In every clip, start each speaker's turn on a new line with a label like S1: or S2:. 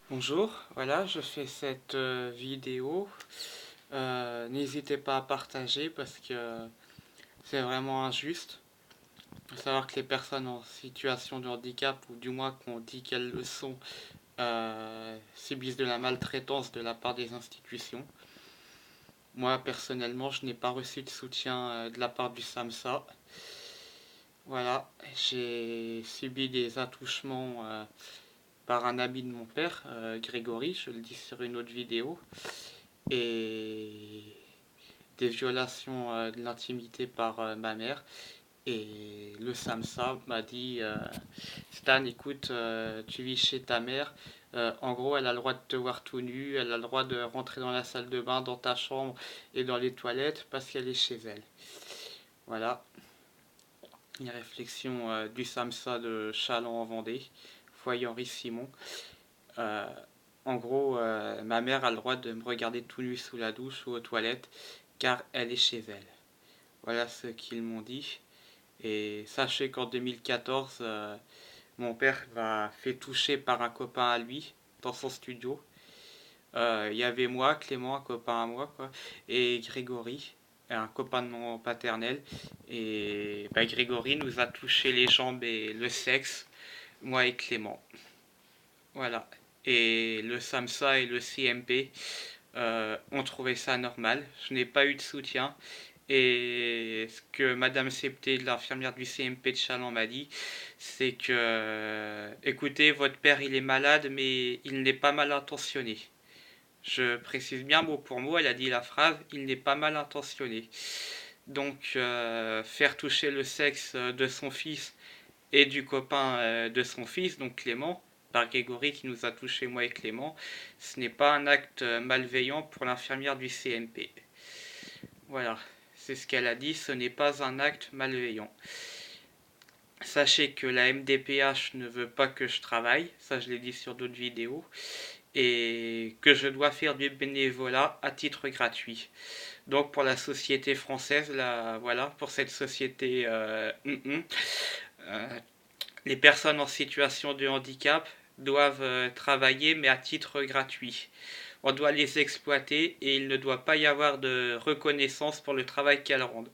S1: Bonjour, voilà, je fais cette vidéo. N'hésitez pas à partager parce que c'est vraiment injuste. Il faut savoir que les personnes en situation de handicap, ou du moins qu'on dit qu'elles le sont, subissent de la maltraitance de la part des institutions. Moi, personnellement, je n'ai pas reçu de soutien de la part du SAMSA. Voilà, j'ai subi des attouchements par un ami de mon père, Grégory, je le dis sur une autre vidéo, et des violations de l'intimité par ma mère. Et le SAMSA m'a dit Stan, écoute, tu vis chez ta mère. En gros, elle a le droit de te voir tout nu, elle a le droit de rentrer dans la salle de bain, dans ta chambre et dans les toilettes parce qu'elle est chez elle. Voilà, une réflexion du SAMSA de Châlons en Vendée, foyer Henri Simon. Euh, En gros, ma mère a le droit de me regarder tout nu sous la douche ou aux toilettes car elle est chez elle. Voilà ce qu'ils m'ont dit. Et sachez qu'en 2014, mon père m'a fait toucher par un copain à lui dans son studio. Il y avait moi, Clément, un copain à moi, quoi, et Grégory, un copain de mon paternel. Et bah, Grégory nous a touché les jambes et le sexe, moi et Clément. Voilà. Et le SAMSA et le CMP ont trouvé ça normal. Je n'ai pas eu de soutien. Et ce que Madame Septé, l'infirmière du CMP de Chaland, m'a dit, c'est que, écoutez, votre père, il est malade, mais il n'est pas mal intentionné. Je précise bien mot pour mot, elle a dit la phrase, il n'est pas mal intentionné. Donc, faire toucher le sexe de son fils et du copain de son fils, donc Clément, par Grégory qui nous a touché moi et Clément, ce n'est pas un acte malveillant pour l'infirmière du CMP. Voilà, c'est ce qu'elle a dit, ce n'est pas un acte malveillant. Sachez que la MDPH ne veut pas que je travaille, ça je l'ai dit sur d'autres vidéos, et que je dois faire du bénévolat à titre gratuit. Donc pour la société française, là, voilà, pour cette société, euh, les personnes en situation de handicap doivent travailler mais à titre gratuit. On doit les exploiter et il ne doit pas y avoir de reconnaissance pour le travail qu'elles rendent.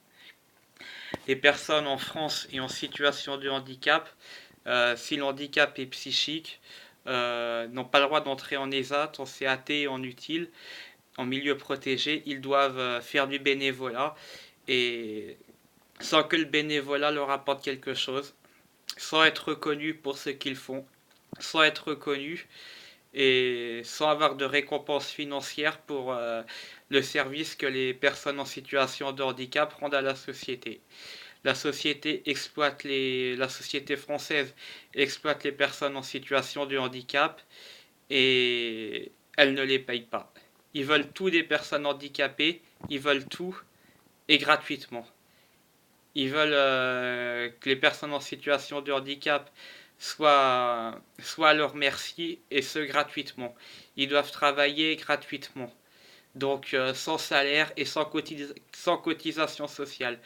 S1: Les personnes en France et en situation de handicap, si le handicap est psychique, n'ont pas le droit d'entrer en ESAT, en CAT et en utile, en milieu protégé. Ils doivent faire du bénévolat et sans que le bénévolat leur apporte quelque chose, sans être reconnus pour ce qu'ils font, sans être reconnus et sans avoir de récompense financière pour le service que les personnes en situation de handicap rendent à la société. La société française exploite les personnes en situation de handicap et elle ne les paye pas. Ils veulent tout des personnes handicapées, ils veulent tout et gratuitement. Ils veulent que les personnes en situation de handicap soient à leur merci et ce gratuitement. Ils doivent travailler gratuitement. Donc sans salaire et sans cotisation sociale.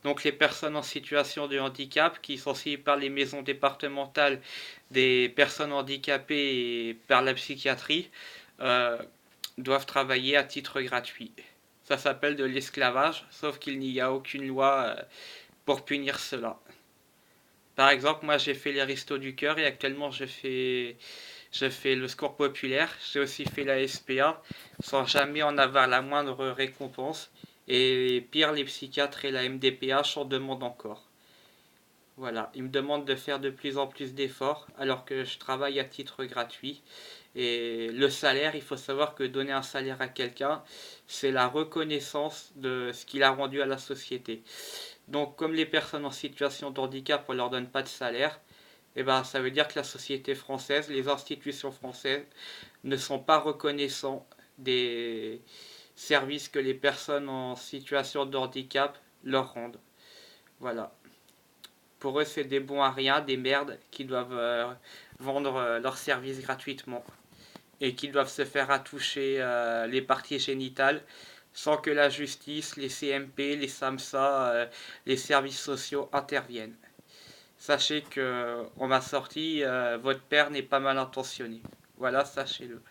S1: Donc les personnes en situation de handicap qui sont suivies par les maisons départementales des personnes handicapées et par la psychiatrie euh, doivent travailler à titre gratuit. Ça s'appelle de l'esclavage, sauf qu'il n'y a aucune loi pour punir cela. Par exemple, moi j'ai fait les Restos du Cœur et actuellement je fais le Secours Populaire. J'ai aussi fait la SPA sans jamais en avoir la moindre récompense. Et pire, les psychiatres et la MDPH en demandent encore. Voilà, ils me demandent de faire de plus en plus d'efforts alors que je travaille à titre gratuit. Et le salaire, il faut savoir que donner un salaire à quelqu'un, c'est la reconnaissance de ce qu'il a rendu à la société. Donc comme les personnes en situation de handicap, on ne leur donne pas de salaire, et ben, ça veut dire que la société française, les institutions françaises ne sont pas reconnaissants des services que les personnes en situation de handicap leur rendent. Voilà. Pour eux, c'est des bons à rien, des merdes qui doivent vendre leurs services gratuitement et qui doivent se faire attoucher les parties génitales sans que la justice, les CMP, les SAMSA, les services sociaux interviennent. Sachez que on m'a sorti, votre père n'est pas mal intentionné. Voilà, sachez-le.